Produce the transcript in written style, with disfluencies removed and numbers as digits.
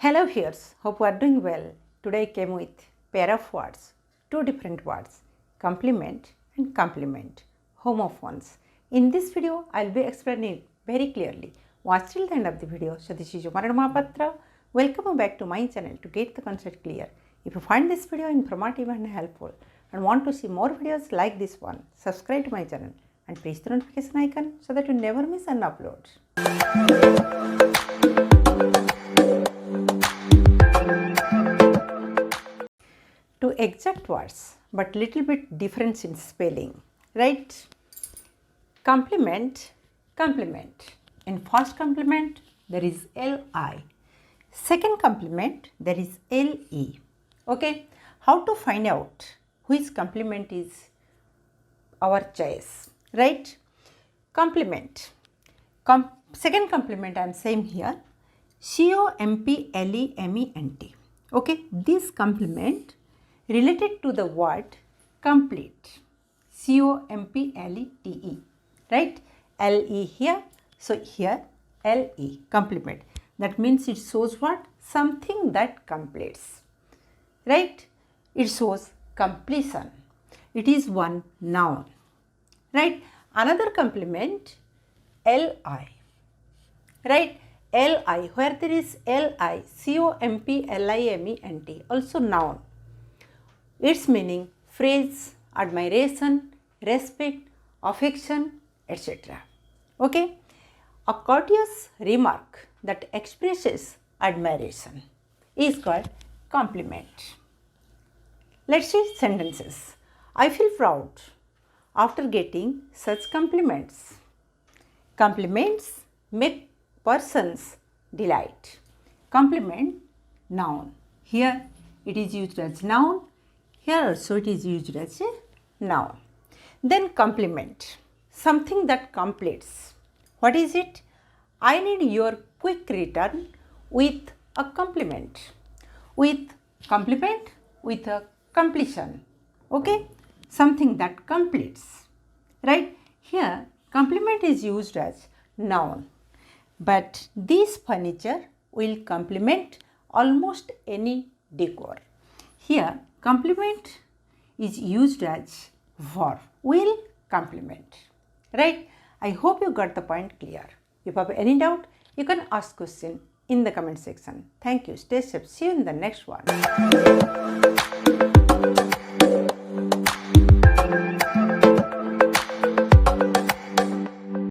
Hello viewers, hope you are doing well. Today I came with pair of words, two different words, complement and complement, homophones. In this video, I will be explaining very clearly. Watch till the end of the video. So this is Umarad Mahapatra. Welcome back to my channel to get the concept clear. If you find this video informative and helpful and want to see more videos like this one, subscribe to my channel and press the notification icon so that you never miss an upload. Two exact words but little bit difference in spelling, right? Complement, complement. In first complement there is li. Second complement there is le. Okay, how to find out which complement is our choice, right? Complement. Second complement I am saying here complement. Okay, this complement related to the word complete, complete, right? Le here, so here le, complement. That means it shows what? Something that completes, right? It shows completion. It is one noun, right? Another complement li, right? Li, where there is li, complement, also noun. Its meaning praise, admiration, respect, affection, etc. Okay? A courteous remark that expresses admiration is called compliment. Let's see sentences. I feel proud after getting such compliments. Compliments make persons delight. Compliment, noun. Here it is used as noun. Here also it is used as a noun. Then complement, something that completes. What is it? I need your quick return with a compliment. With compliment, with a completion. Okay? Something that completes. Right? Here, complement is used as noun. But this furniture will complement almost any decor. Here, complement is used as verb, will complement, right? I hope you got the point clear. If you have any doubt, you can ask question in the comment section. Thank you. Stay safe. See you in the next one.